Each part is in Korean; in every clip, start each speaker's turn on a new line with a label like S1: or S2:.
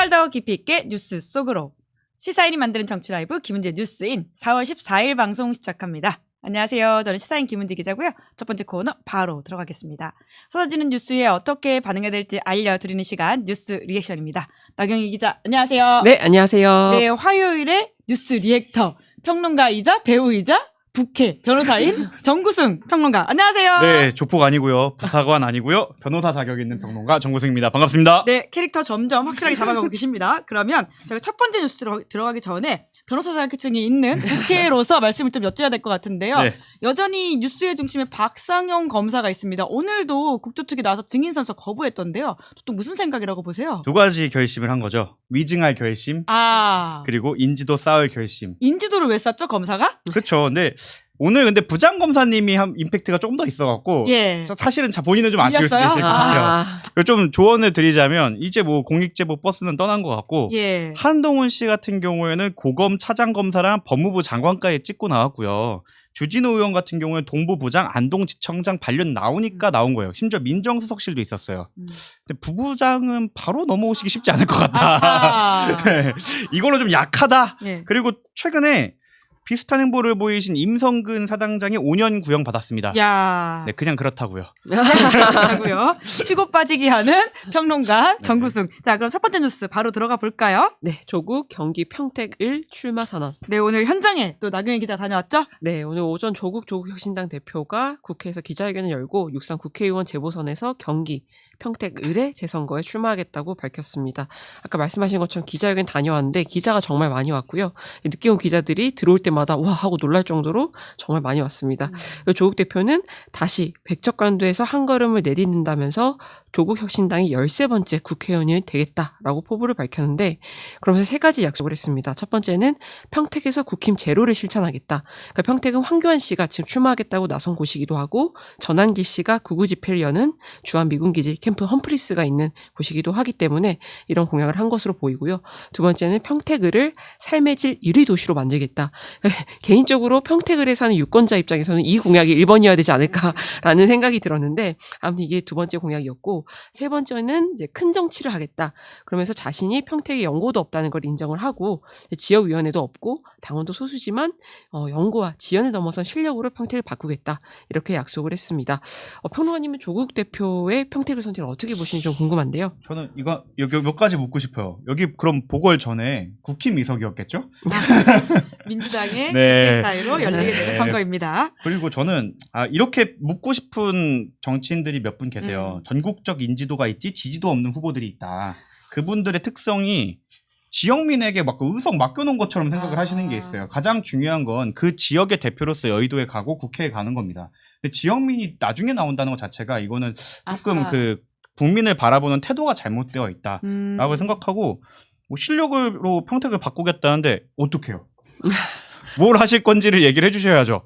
S1: 한 발 더 깊이 있게 뉴스 속으로 시사인이 만드는 정치 라이브 김은지의 뉴스인 4월 14일 방송 시작합니다. 안녕하세요. 저는 시사인 김은지 기자고요. 첫 번째 코너 바로 들어가겠습니다. 쏟아지는 뉴스에 어떻게 반응해야 될지 알려드리는 시간 뉴스 리액션입니다. 나경희 기자 안녕하세요.
S2: 네, 안녕하세요.
S1: 네, 화요일에 뉴스 리액터 평론가이자 배우이자 북해 변호사인 정구승 평론가 안녕하세요.
S3: 네, 조폭 아니고요. 부사관 아니고요. 변호사 자격 있는 평론가 정구승입니다. 반갑습니다.
S1: 네, 캐릭터 점점 확실하게 잡아가고 계십니다. 그러면 제가 첫 번째 뉴스 들어가기 전에 변호사 자격증이 있는 국회로서 말씀을 좀 여쭤야 될 것 같은데요. 네. 여전히 뉴스의 중심에 박상영 검사가 있습니다. 오늘도 국조 측이 나와서 증인 선서 거부했던데요. 또 무슨 생각이라고 보세요?
S3: 두 가지 결심을 한 거죠. 위증할 결심, 그리고 인지도 쌓을 결심.
S1: 인지도를 왜 쌓죠, 검사가?
S3: 그렇죠. 근데 오늘 근데 부장검사님이 한 임팩트가 조금 더 있어갖고 사실은 본인은 좀 아쉬울 수도 있을 것 같아요. 좀 조언을 드리자면 이제 뭐 공익제보 버스는 떠난 것 같고 한동훈 씨 같은 경우에는 고검 차장검사랑 법무부 장관까지 찍고 나왔고요. 주진우 의원 같은 경우는 동부부장, 안동지청장 발령 나오니까 나온 거예요. 심지어 민정수석실도 있었어요. 근데 부부장은 바로 넘어오시기 쉽지 않을 것 같다. 네. 이걸로 좀 약하다. 그리고 최근에 비슷한 행보를 보이신 임성근 사단장이 5년 구형 받았습니다. 네, 그냥 그렇다고요.
S1: 그렇다고요. 치고 빠지기 하는 평론가 정구승. 자, 그럼 첫 번째 뉴스 바로 들어가 볼까요?
S2: 네, 조국 경기 평택을 출마 선언.
S1: 네, 오늘 현장에 또 나경희 기자 다녀왔죠?
S2: 네, 오늘 오전 조국혁신당 대표가 국회에서 기자회견을 열고 6.3 국회의원 재보선에서 경기 평택을의 재선거에 출마하겠다고 밝혔습니다. 아까 말씀하신 것처럼 기자회견 다녀왔는데 기자가 정말 많이 왔고요. 늦게 온 기자들이 들어올 때마다 와 하고 놀랄 정도로 정말 많이 왔습니다. 조국 대표는 다시 백척간도에서 한 걸음을 내딛는다면서 조국혁신당이 13번째 국회의원이 되겠다라고 포부를 밝혔는데 그러면서 세 가지 약속을 했습니다. 첫 번째는 평택에서 국힘 제로를 실천하겠다. 그러니까 평택은 황교안 씨가 지금 출마하겠다고 나선 곳이기도 하고 전한길 씨가 구구 집회를 여는 주한 미군기지 캠프 험프리스가 있는 곳이기도 하기 때문에 이런 공약을 한 것으로 보이고요. 두 번째는 평택을을 삶의 질 1위 도시로 만들겠다. 개인적으로 평택을에 사는 유권자 입장에서는 이 공약이 1번이어야 되지 않을까라는 생각이 들었는데 아무튼 이게 두 번째 공약이었고 세 번째는 이제 큰 정치를 하겠다. 그러면서 자신이 평택에 연고도 없다는 걸 인정을 하고 지역위원회도 없고 당원도 소수지만 연고와 지연을 넘어선 실력으로 평택을 바꾸겠다. 이렇게 약속을 했습니다. 평론가님은 조국 대표의 평택을 선택을 어떻게 보시는지 좀 궁금한데요.
S3: 저는 여기 몇 가지 묻고 싶어요. 여기 그럼 보궐 전에 국힘 이석이었겠죠?
S1: 민주당의 네. 사이로 열리게 되는 선거입니다.
S3: 그리고 저는 이렇게 묻고 싶은 정치인들이 몇 분 계세요. 전국적 인지도가 있지 지지도 없는 후보들이 있다. 그분들의 특성이 지역민에게 막 의석 맡겨놓은 것처럼 생각을 하시는 게 있어요. 가장 중요한 건 그 지역의 대표로서 여의도에 가고 국회에 가는 겁니다. 근데 지역민이 나중에 나온다는 것 자체가 이거는 조금 그 국민을 바라보는 태도가 잘못되어 있다라고 생각하고 뭐 실력으로 평택을 바꾸겠다는데 어떡해요? 뭘 하실 건지를 얘기를 해주셔야죠.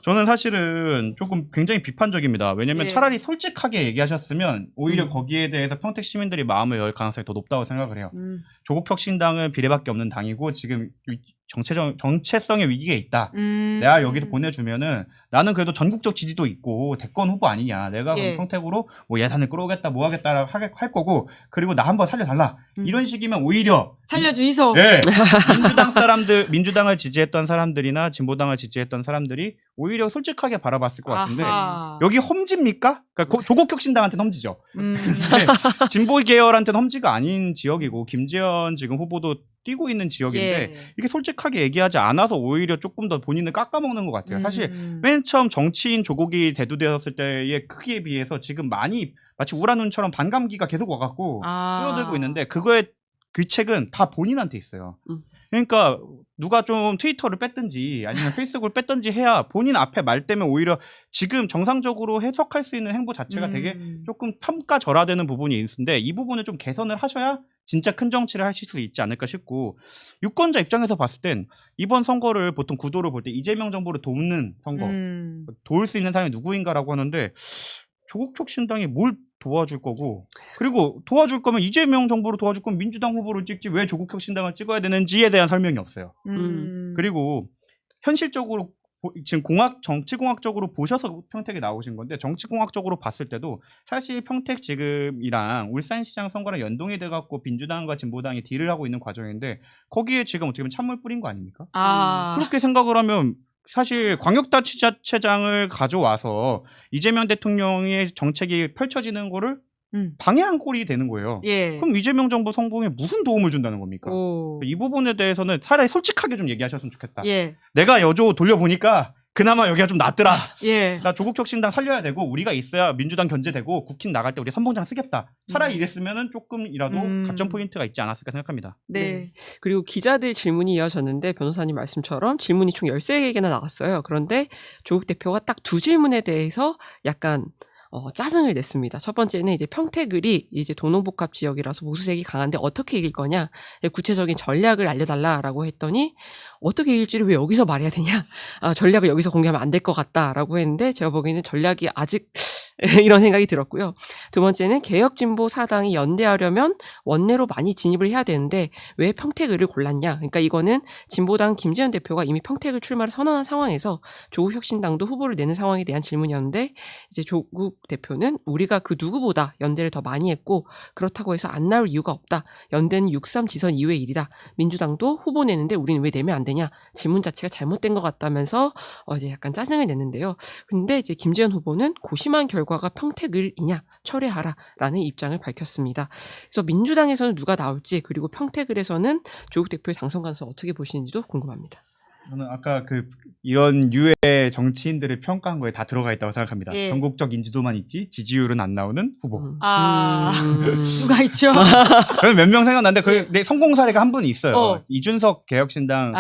S3: 저는 사실은 조금 굉장히 비판적입니다. 왜냐하면 차라리 솔직하게 얘기하셨으면 오히려 거기에 대해서 평택 시민들이 마음을 열 가능성이 더 높다고 생각을 해요. 조국혁신당은 비례밖에 없는 당이고 지금 정체성의 위기에 있다. 내가 여기서 보내주면은 나는 그래도 전국적 지지도 있고 대권 후보 아니냐. 내가 평택으로 뭐 예산을 끌어오겠다, 뭐 하겠다 할 거고 그리고 나 한번 살려달라. 이런 식이면 오히려
S1: 살려주이소.
S3: 네, 민주당을 지지했던 사람들이나 진보당을 지지했던 사람들이 오히려 솔직하게 바라봤을 것 같은데 여기 험지입니까? 그러니까 조국혁신당한테는 험지죠. 진보 계열한테는 험지가 아닌 지역이고 김재현 지금 후보도 뛰고 있는 지역인데 이게 솔직하게 얘기하지 않아서 오히려 조금 더 본인을 깎아먹는 것 같아요. 사실 맨 처음 정치인 조국이 대두되었을 때의 크기에 비해서 지금 마치 우라 눈처럼 반감기가 계속 와갖고 줄어들고 있는데 그거의 귀책은 다 본인한테 있어요. 그러니까 누가 좀 트위터를 뺐든지 아니면 페이스북을 뺐든지 해야 본인 앞에 말 때문에 오히려 지금 정상적으로 해석할 수 있는 행보 자체가 되게 조금 평가절하되는 부분이 있는데 이 부분을 좀 개선을 하셔야 진짜 큰 정치를 하실 수 있지 않을까 싶고 유권자 입장에서 봤을 땐 이번 선거를 보통 구도를 볼 때 이재명 정부를 돕는 선거 도울 수 있는 사람이 누구인가라고 하는데 조국혁신당이 뭘 도와줄 거고 그리고 도와줄 거면 이재명 정부를 도와줄 거면 민주당 후보를 찍지 왜 조국혁신당을 찍어야 되는지에 대한 설명이 없어요. 그리고 현실적으로 지금 정치공학적으로 보셔서 평택에 나오신 건데 정치공학적으로 봤을 때도 사실 평택 지금이랑 울산시장 선거랑 연동이 돼갖고 민주당과 진보당이 딜을 하고 있는 과정인데 거기에 지금 어떻게 보면 찬물 뿌린 거 아닙니까? 그렇게 생각을 하면 사실 광역단체장을 가져와서 이재명 대통령의 정책이 펼쳐지는 거를 방해한 꼴이 되는 거예요.
S1: 예.
S3: 그럼 이재명 정부 성공에 무슨 도움을 준다는 겁니까? 이 부분에 대해서는 차라리 솔직하게 좀 얘기하셨으면 좋겠다.
S1: 예.
S3: 내가 여조 돌려보니까 그나마 여기가 좀 낫더라.
S1: 예.
S3: 나 조국혁신당 살려야 되고 우리가 있어야 민주당 견제되고 국힘 나갈 때 우리 선봉장 쓰겠다. 차라리 이랬으면은 조금이라도 가점 포인트가 있지 않았을까 생각합니다.
S1: 네.
S2: 그리고 기자들 질문이 이어졌는데 변호사님 말씀처럼 질문이 총 13개나 나왔어요. 그런데 조국 대표가 딱 두 질문에 대해서 약간 짜증을 냈습니다. 첫 번째는 이제 평택을이 이제 도농복합 지역이라서 보수색이 강한데 어떻게 이길 거냐, 구체적인 전략을 알려달라라고 했더니 어떻게 이길지를 왜 여기서 말해야 되냐, 전략을 여기서 공개하면 안 될 것 같다라고 했는데 제가 보기에는 전략이 아직 이런 생각이 들었고요. 두 번째는 개혁진보 사당이 연대하려면 원내로 많이 진입을 해야 되는데 왜 평택을을 골랐냐. 그러니까 이거는 진보당 김재현 대표가 이미 평택을 출마를 선언한 상황에서 조국혁신당도 후보를 내는 상황에 대한 질문이었는데 이제 조국 대표는 우리가 그 누구보다 연대를 더 많이 했고 그렇다고 해서 안 나올 이유가 없다. 연대는 6.3 지선 이후의 일이다. 민주당도 후보 내는데 우리는 왜 내면 안 되냐. 질문 자체가 잘못된 것 같다면서 이제 약간 짜증을 냈는데요. 근데 이제 김재현 후보는 고심한 결과가 평택을이냐 철회하라라는 입장을 밝혔습니다. 그래서 민주당에서는 누가 나올지 그리고 평택을에서는 조국 대표의 당선 가능성 어떻게 보시는지도 궁금합니다.
S3: 저는 아까 이런 유의 정치인들을 평가한 거에 다 들어가 있다고 생각합니다.
S1: 예.
S3: 전국적 인지도만 있지 지지율은 안 나오는 후보.
S1: 누가 있죠?
S3: 그럼 몇 명 생각나는데 내 성공 사례가 한 분 있어요. 이준석 개혁신당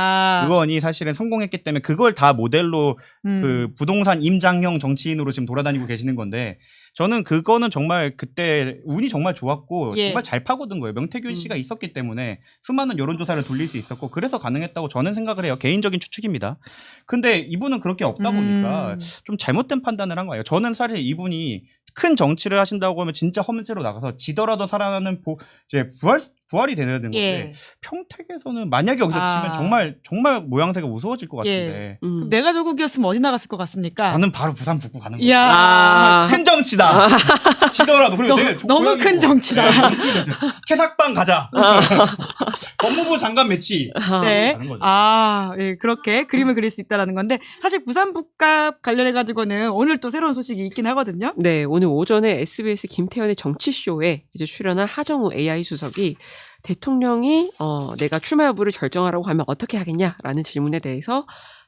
S3: 의원이 사실은 성공했기 때문에 그걸 다 모델로 그 부동산 임장형 정치인으로 지금 돌아다니고 계시는 건데 저는 그거는 정말 그때 운이 정말 좋았고
S1: 예.
S3: 정말 잘 파고든 거예요. 명태균 씨가 있었기 때문에 수많은 여론조사를 돌릴 수 있었고 그래서 가능했다고 저는 생각을 해요. 개인적인 추측입니다. 근데 이분은 그렇게 없다 보니까 좀 잘못된 판단을 한 거예요. 저는 사실 이분이 큰 정치를 하신다고 하면 진짜 험지로 나가서 지더라도 살아나는 이제 부활이 되는 건데
S1: 예.
S3: 평택에서는 만약에 여기서 치면 정말 모양새가 우스워질 것 같은데
S1: 그럼 내가 조국이었으면 어디 나갔을 것 같습니까?
S3: 나는 바로 부산 북구 가는 거야.
S1: 이야.
S3: 큰 정치다. 지더라도 그리고
S1: 너무 큰 정치다.
S3: 캐삭방 가자. 법무부 장관 매치.
S1: 네.
S3: 가는 거죠.
S1: 예, 그렇게 그림을 그릴 수 있다라는 건데 사실 부산 북값 관련해 가지고는 오늘 또 새로운 소식이 있긴 하거든요.
S2: 네, 오늘 오전에 SBS 김태현의 정치쇼에 이제 출연한 하정우 AI 수석이 대통령이 내가 출마 여부를 결정하라고 하면 어떻게 하겠냐라는 질문에 대해서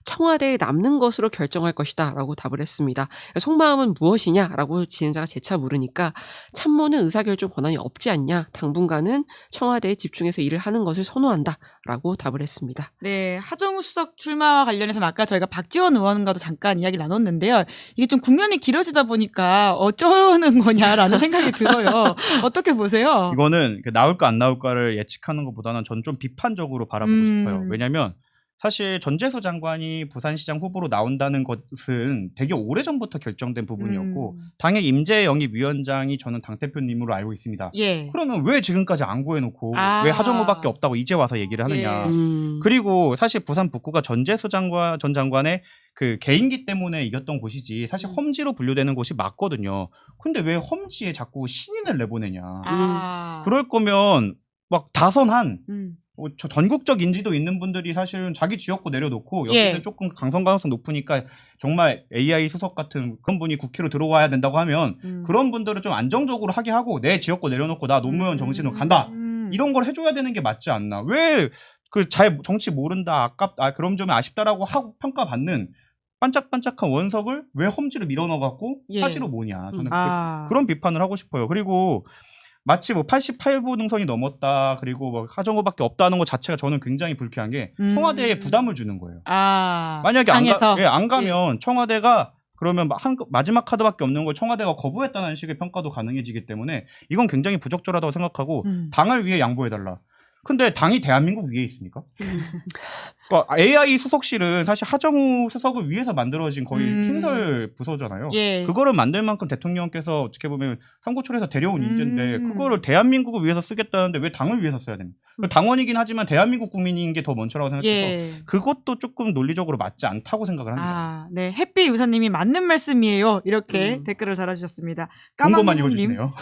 S2: 청와대에 남는 것으로 결정할 것이다 라고 답을 했습니다. 속마음은 무엇이냐라고 진행자가 재차 물으니까 참모는 의사결정 권한이 없지 않냐, 당분간은 청와대에 집중해서 일을 하는 것을 선호한다 라고 답을 했습니다.
S1: 네, 하정우 수석 출마와 관련해서는 아까 저희가 박지원 의원과도 잠깐 이야기를 나눴는데요. 이게 좀 국면이 길어지다 보니까 어쩌는 거냐라는 생각이 들어요. 어떻게 보세요?
S3: 이거는 나올까 안 나올까를 예측하는 것보다는 전 좀 비판적으로 바라보고 싶어요. 왜냐하면 사실 전재수 장관이 부산시장 후보로 나온다는 것은 되게 오래전부터 결정된 부분이었고 당의 임재영입위원장이 저는 당대표님으로 알고 있습니다.
S1: 예.
S3: 그러면 왜 지금까지 안 구해놓고 왜 하정우밖에 없다고 이제 와서 얘기를 하느냐. 그리고 사실 부산 북구가 전재수 전 장관의 그 개인기 때문에 이겼던 곳이지 사실 험지로 분류되는 곳이 맞거든요. 근데 왜 험지에 자꾸 신인을 내보내냐. 그럴 거면 막 다선한 전국적 인지도 있는 분들이 사실은 자기 지역구 내려놓고 여기는 조금 강성 가능성 높으니까 정말 AI 수석 같은 그런 분이 국회로 들어와야 된다고 하면 그런 분들을 좀 안정적으로 하게 하고 내 지역구 내려놓고 나 노무현 정신으로 간다. 이런 걸 해줘야 되는 게 맞지 않나. 왜 잘 정치 모른다, 그럼 좀 아쉽다라고 하고 평가받는 반짝반짝한 원석을 왜 험지로 밀어넣어갖고 사지로 뭐냐. 저는 그런 비판을 하고 싶어요. 그리고 마치 88부 능선이 넘었다. 그리고 하정우밖에 없다는 것 자체가 저는 굉장히 불쾌한 게 청와대에 부담을 주는 거예요. 만약에 안 가면 청와대가 그러면 마지막 카드밖에 없는 걸 청와대가 거부했다는 식의 평가도 가능해지기 때문에 이건 굉장히 부적절하다고 생각하고 당을 위해 양보해달라. 근데 당이 대한민국 위에 있습니까? 그러니까 AI 수석실은 사실 하정우 수석을 위해서 만들어진 거의
S1: 음.
S3: 신설 부서잖아요.
S1: 예.
S3: 그거를 만들 만큼 대통령께서 어떻게 보면 삼고초려에서 데려온 인재인데 그거를 대한민국을 위해서 쓰겠다는데 왜 당을 위해서 써야 됩니까? 당원이긴 하지만 대한민국 국민인 게 더 먼저라고 생각해서
S1: 예.
S3: 그것도 조금 논리적으로 맞지 않다고 생각을 합니다.
S1: 아, 네. 햇빛 유사님이 맞는 말씀이에요. 이렇게 댓글을 달아주셨습니다.
S3: 본것만
S1: 까망해웅님,
S3: 읽어주시네요.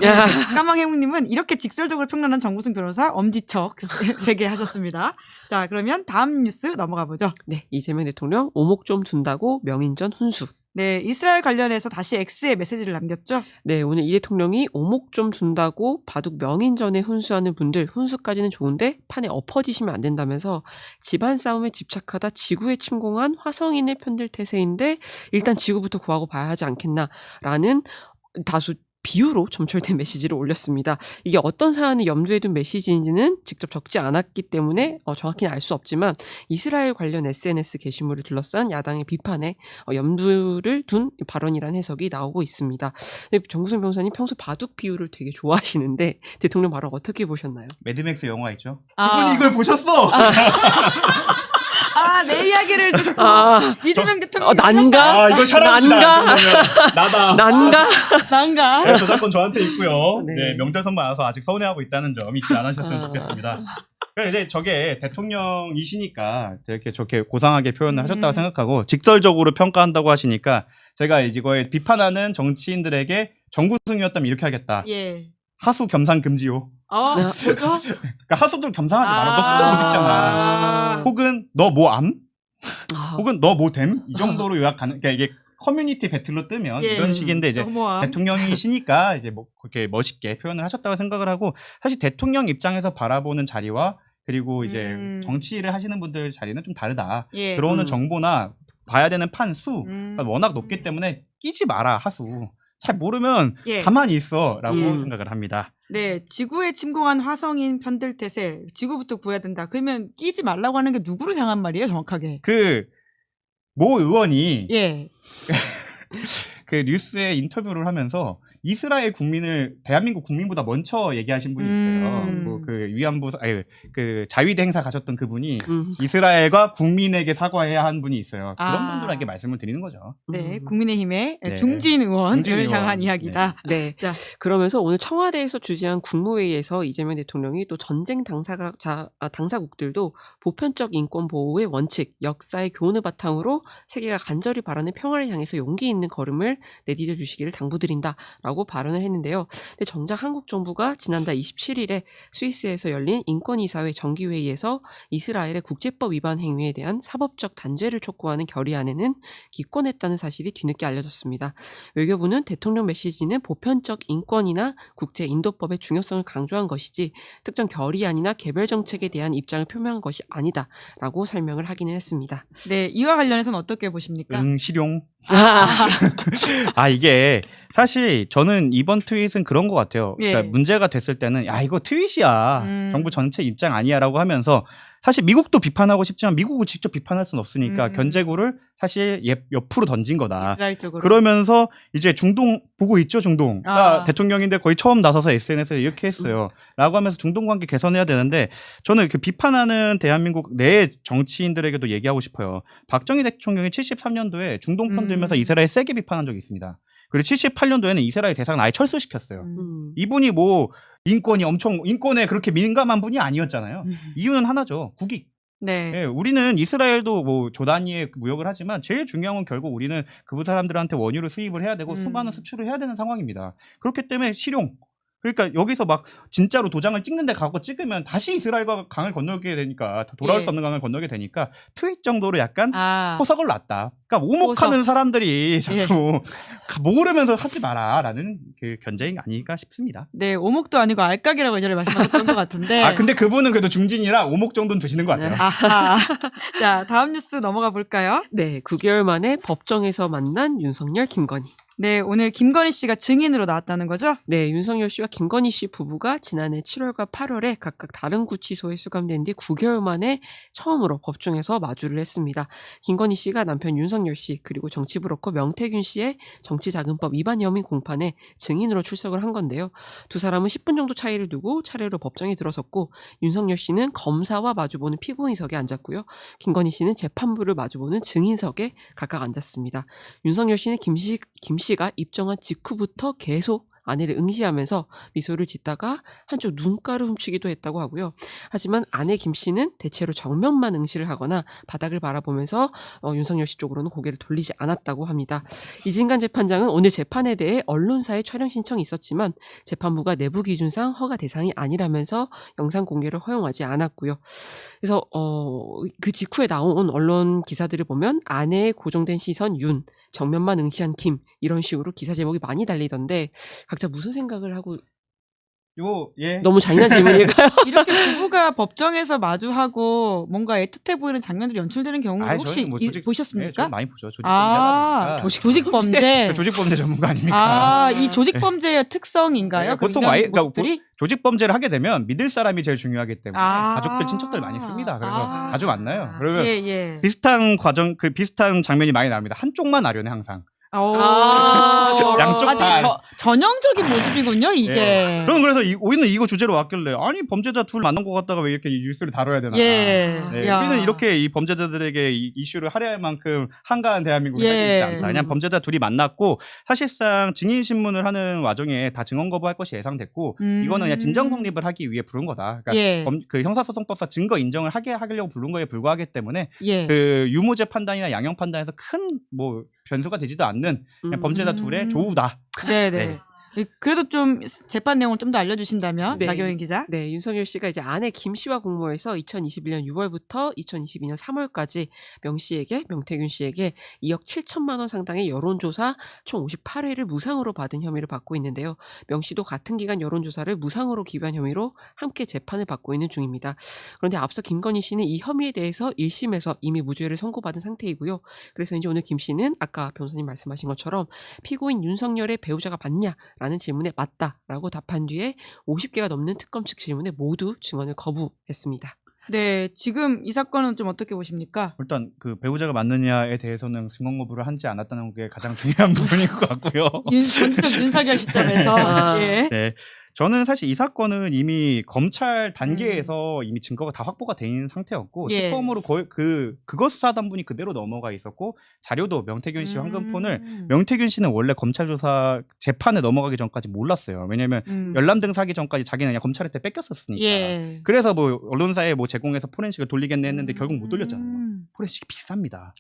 S1: 까망해웅님은 이렇게 직설적으로 평론한 정구승 변호사 엄지척 3개 하셨습니다. 자, 그러면 다음 뉴스 넘어가 보죠.
S2: 네, 이재명 대통령 오목 좀 둔다고 명인전 훈수.
S1: 네, 이스라엘 관련해서 다시 X에 메시지를 남겼죠.
S2: 네, 오늘 이 대통령이 오목 좀 둔다고 바둑 명인전에 훈수하는 분들, 훈수까지는 좋은데 판에 엎어지시면 안 된다면서 집안 싸움에 집착하다 지구에 침공한 화성인을 편들 태세인데 일단 지구부터 구하고 봐야 하지 않겠나라는 다소 비유로 점철된 메시지를 올렸습니다. 이게 어떤 사안을 염두에 둔 메시지인지는 직접 적지 않았기 때문에 정확히는 알 수 없지만 이스라엘 관련 SNS 게시물을 둘러싼 야당의 비판에 염두를 둔 발언이라는 해석이 나오고 있습니다. 정구승 변호사님 평소 바둑 비유를 되게 좋아하시는데 대통령 발언 어떻게 보셨나요?
S3: 매드맥스 영화 있죠?
S1: 아.
S3: 그분이 이걸 보셨어!
S1: 아, 내 이야기를 듣고 이재명 대통령
S2: 난가?
S3: 이거 샤라입니다.
S2: 난가?
S3: 나다.
S2: 난가?
S1: 난가?
S3: 네, 저작권 저한테 있고요.
S2: 네.
S3: 네, 명절 선물 알아서 아직 서운해하고 있다는 점 잊지 않으셨으면 좋겠습니다. 그러니까 이제 저게 대통령이시니까 저렇게 고상하게 표현을 하셨다고 생각하고 직설적으로 평가한다고 하시니까 제가 이거에 비판하는 정치인들에게 정구승이었다면 이렇게 하겠다.
S1: 예.
S3: 하수 겸상 금지요.
S1: 뭐죠?
S3: 그러니까 하수들 겸상하지 마라. 너 수도 못 읽잖아. 혹은 너 뭐 암? 혹은 너 뭐 됨? 이 정도로 요약 가능. 그러니까 이게 커뮤니티 배틀로 뜨면
S1: 예.
S3: 이런 식인데 이제
S1: 너무함.
S3: 대통령이시니까 이제 뭐 그렇게 멋있게 표현을 하셨다고 생각을 하고 사실 대통령 입장에서 바라보는 자리와 그리고 이제 정치를 하시는 분들 자리는 좀 다르다.
S1: 예.
S3: 들어오는 정보나 봐야 되는 판수가 워낙 높기 때문에 끼지 마라 하수. 잘 모르면
S1: 예.
S3: 가만히 있어라고 생각을 합니다.
S1: 네, 지구에 침공한 화성인 편들 태세, 지구부터 구해야 된다. 그러면 끼지 말라고 하는 게 누구를 향한 말이에요, 정확하게?
S3: 모 의원이
S1: 예.
S3: 그 뉴스에 인터뷰를 하면서 이스라엘 국민을 대한민국 국민보다 먼저 얘기하신 분이 있어요. 뭐 그 위안부 그 자위대 행사 가셨던 그분이 이스라엘과 국민에게 사과해야 한 분이 있어요. 그런 분들에게 말씀을 드리는 거죠.
S1: 네, 국민의힘의
S3: 네.
S1: 중진 의원을
S3: 중진 의원.
S1: 향한 이야기다.
S2: 네.
S1: 자,
S2: 그러면서 오늘 청와대에서 주재한 국무회의에서 이재명 대통령이 또 전쟁 당사국들도 보편적 인권 보호의 원칙, 역사의 교훈을 바탕으로 세계가 간절히 바라는 평화를 향해서 용기 있는 걸음을 내디뎌 주시기를 당부드린다라고 발언을 했는데요. 근데 정작 한국 정부가 지난달 27일에 스위스에서 열린 인권이사회 정기회의에서 이스라엘의 국제법 위반 행위에 대한 사법적 단죄를 촉구하는 결의안에는 기권했다는 사실이 뒤늦게 알려졌습니다. 외교부는 대통령 메시지는 보편적 인권이나 국제 인도법의 중요성을 강조한 것이지 특정 결의안이나 개별 정책에 대한 입장을 표명한 것이 아니다라고 설명을 하기는 했습니다.
S1: 네, 이와 관련해서는 어떻게 보십니까?
S3: 실용. 이게 사실 저는 이번 트윗은 그런 것 같아요. 그러니까
S1: 예.
S3: 문제가 됐을 때는 이거 트윗이야. 정부 전체 입장 아니야라고 하면서 사실 미국도 비판하고 싶지만 미국을 직접 비판할 수는 없으니까 견제구를 사실 옆으로 던진 거다.
S1: 이스라엘 쪽으로.
S3: 그러면서 이제 중동 보고 있죠, 중동. 나 대통령인데 거의 처음 나서서 SNS에 이렇게 했어요. 라고 하면서 중동 관계 개선해야 되는데 저는 그 비판하는 대한민국 내 정치인들에게도 얘기하고 싶어요. 박정희 대통령이 73년도에 중동 편 들면서 이스라엘 세게 비판한 적이 있습니다. 그리고 78년도에는 이스라엘 대사관 아예 철수시켰어요. 이분이 뭐 인권에 그렇게 민감한 분이 아니었잖아요. 이유는 하나죠. 국익.
S1: 네.
S3: 예, 우리는 이스라엘도 뭐 조단위에 무역을 하지만 제일 중요한 건 결국 우리는 그 사람들한테 원유를 수입을 해야 되고 수많은 수출을 해야 되는 상황입니다. 그렇기 때문에 실용. 그러니까 여기서 막 진짜로 도장을 찍는데 가고 찍으면 다시 이스라엘과 강을 건너게 되니까 돌아올 수 없는 강을 건너게 되니까 트윗 정도로 약간 포석을 놨다. 그러니까 오목하는 사람들이 자꾸 모르면서 하지 마라라는 그 견제인 아닐까 싶습니다.
S1: 네, 오목도 아니고 알까기라고 예전에 말씀하셨던 것 같은데.
S3: 근데 그분은 그래도 중진이라 오목 정도는 드시는 것 같아요.
S1: 아하. 자, 다음 뉴스 넘어가 볼까요?
S2: 네, 9개월 만에 법정에서 만난 윤석열, 김건희.
S1: 네, 오늘 김건희 씨가 증인으로 나왔다는 거죠?
S2: 네, 윤석열 씨와 김건희 씨 부부가 지난해 7월과 8월에 각각 다른 구치소에 수감된 뒤 9개월 만에 처음으로 법정에서 마주를 했습니다. 김건희 씨가 남편 윤석열 윤석열 씨 그리고 정치브로커 명태균 씨의 정치자금법 위반 혐의 공판에 증인으로 출석을 한 건데요. 두 사람은 10분 정도 차이를 두고 차례로 법정에 들어섰고 윤석열 씨는 검사와 마주보는 피고인석에 앉았고요. 김건희 씨는 재판부를 마주보는 증인석에 각각 앉았습니다. 윤석열 씨는 김 씨가 입정한 직후부터 계속 아내를 응시하면서 미소를 짓다가 한쪽 눈가를 훔치기도 했다고 하고요. 하지만 아내 김 씨는 대체로 정면만 응시를 하거나 바닥을 바라보면서 윤석열 씨 쪽으로는 고개를 돌리지 않았다고 합니다. 이진관 재판장은 오늘 재판에 대해 언론사에 촬영 신청이 있었지만 재판부가 내부 기준상 허가 대상이 아니라면서 영상 공개를 허용하지 않았고요. 그래서 그 직후에 나온 언론 기사들을 보면 아내의 고정된 시선 윤, 정면만 응시한 김 이런 식으로 기사 제목이 많이 달리던데 각자 무슨 생각을 하고
S3: 예.
S2: 너무 잔인한 질문일까요?
S1: 이렇게 부부가 법정에서 마주하고 뭔가 애틋해 보이는 장면들이 연출되는 경우를 혹시 보셨습니까?
S3: 저는 많이 보죠. 조직범죄.
S1: 조직범죄.
S3: 조직범죄 전문가 아닙니까?
S1: 이 조직범죄의 특성인가요?
S3: 네, 보통 조직범죄를 하게 되면 믿을 사람이 제일 중요하기 때문에 가족들, 친척들 많이 씁니다. 그래서 자주 만나요. 그러면 비슷한 비슷한 장면이 많이 나옵니다. 한쪽만 아련해 항상. 양쪽 다
S1: 전형적인 모습이군요, 이게.
S3: 예. 그래서 오히려 이거 주제로 왔길래 아니 범죄자 둘 만난 것 같다가 왜 이렇게 뉴스를 다뤄야 되나. 우리는 이렇게 이 범죄자들에게 이 이슈를 할애할 만큼 한가한 대한민국이 살고 있지 않다. 그냥 범죄자 둘이 만났고 사실상 증인 신문을 하는 와중에 다 증언 거부할 것이 예상됐고 이거는 그냥 진정 독립을 하기 위해 부른 거다. 그러니까 그 형사소송법상 증거 인정을 하려고 부른 거에 불과하기 때문에 그 유무죄 판단이나 양형 판단에서 큰 변수가 되지도 않는 그냥 범죄자 둘의 조우다.
S1: 네네. 그래도 좀 재판 내용을 좀 더 알려주신다면 나경원 기자.
S2: 네, 윤석열 씨가 이제 아내 김 씨와 공모해서 2021년 6월부터 2022년 3월까지 명태균 씨에게 2억 7천만 원 상당의 여론조사 총 58회를 무상으로 받은 혐의를 받고 있는데요. 명 씨도 같은 기간 여론조사를 무상으로 기부한 혐의로 함께 재판을 받고 있는 중입니다. 그런데 앞서 김건희 씨는 이 혐의에 대해서 1심에서 이미 무죄를 선고받은 상태이고요. 그래서 이제 오늘 김 씨는 아까 변호사님 말씀하신 것처럼 피고인 윤석열의 배우자가 맞냐? 라는 질문에 맞다라고 답한 뒤에 50개가 넘는 특검 측 질문에 모두 증언을 거부했습니다.
S1: 네, 지금 이 사건은 좀 어떻게 보십니까?
S3: 일단 그 배우자가 맞느냐에 대해서는 증언 거부를 하지 않았다는 게 가장 중요한 부분인 것 같고요.
S1: 윤석열 시점에서.
S3: 네. 저는 사실 이 사건은 이미 검찰 단계에서 이미 증거가 다 확보가 돼 있는 상태였고 특검으로 거의 그것 수사단분이 그대로 넘어가 있었고 자료도 명태균 씨 황금폰을 명태균 씨는 원래 검찰 조사 재판에 넘어가기 전까지 몰랐어요. 왜냐면 열람 등 사기 전까지 자기는 그냥 검찰한테 뺏겼었으니까. 그래서 언론사에 제공해서 포렌식을 돌리겠네 했는데 결국 못 돌렸잖아요. 포렌식이 비쌉니다.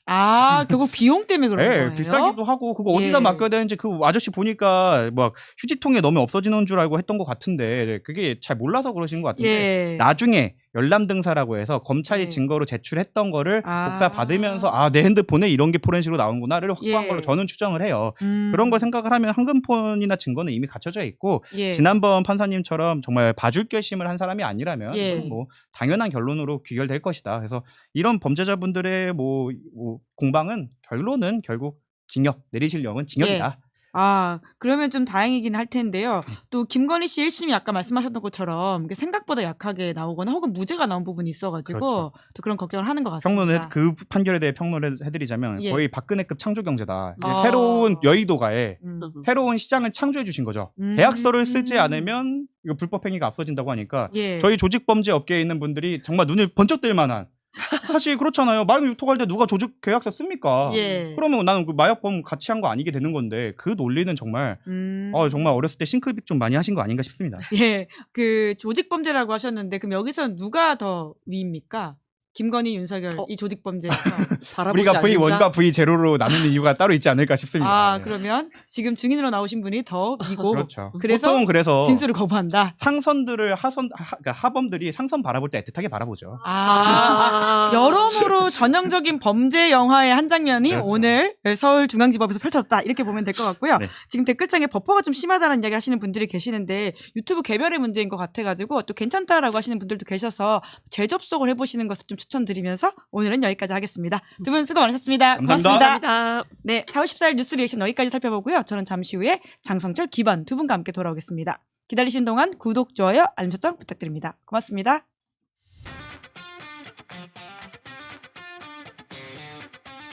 S1: 결국 비용 때문에 그런 거예요?
S3: 네, 비싸기도 하고 그거 어디다 맡겨야 되는지 그 아저씨 보니까 휴지통에 넣으면 없어지는 줄 알고 했던 것 같은데 그게 잘 몰라서 그러신 것 같은데 나중에 열람 등사라고 해서 검찰이 증거로 제출했던 거를 복사 받으면서 내 핸드폰에 이런 게 포렌식으로 나오는구나를 확보한 걸로 저는 추정을 해요. 그런 걸 생각을 하면 황금폰이나 증거는 이미 갖춰져 있고 지난번 판사님처럼 정말 봐줄 결심을 한 사람이 아니라면 당연한 결론으로 귀결될 것이다. 그래서 이런 범죄자분들의 공방은 결론은 결국 징역, 내리실 형은 징역이다.
S1: 그러면 좀 다행이긴 할 텐데요. 또 김건희 씨 1심이 아까 말씀하셨던 것처럼 생각보다 약하게 나오거나 혹은 무죄가 나온 부분이 있어가지고 또 그런 걱정을 하는 것 같습니다.
S3: 그 판결에 대해 평론을 해드리자면 거의 박근혜급 창조경제다. 새로운 여의도가에 새로운 시장을 창조해 주신 거죠. 계약서를 쓰지 않으면 이거 불법행위가 앞서진다고 하니까 저희 조직범죄 업계에 있는 분들이 정말 눈을 번쩍 뜰 만한 사실 그렇잖아요. 마약 유통할 때 누가 조직 계약서 씁니까? 그러면 나는 그 마약범 같이 한 거 아니게 되는 건데 그 논리는 정말 정말 어렸을 때 싱크빅 좀 많이 하신 거 아닌가 싶습니다.
S1: 그 조직범죄라고 하셨는데 그럼 여기서 누가 더 위입니까? 김건희, 윤석열 이 조직범죄에서
S3: 우리가 V1과 V0로 나누는 이유가 따로 있지 않을까 싶습니다.
S1: 그러면 지금 증인으로 나오신 분이 더 위고
S3: 그렇죠.
S1: 그래서 진술을 거부한다.
S3: 상선들을 하범들이 상선 바라볼 때 애틋하게 바라보죠.
S1: 여러모로 전형적인 범죄 영화의 한 장면이 오늘 서울중앙지법에서 펼쳐졌다 이렇게 보면 될 것 같고요. 지금 댓글창에 버퍼가 좀 심하다는 이야기 하시는 분들이 계시는데 유튜브 개별의 문제인 것 같아가지고 또 괜찮다라고 하시는 분들도 계셔서 재접속을 해보시는 것을 좀 추천드리면서 오늘은 여기까지 하겠습니다. 두 분 수고 많으셨습니다. 고맙습니다. 네, 4월 14일 뉴스 리액션 여기까지 살펴보고요. 저는 잠시 후에 장성철, 기반 두 분과 함께 돌아오겠습니다. 기다리신 동안 구독, 좋아요, 알림 설정 부탁드립니다. 고맙습니다.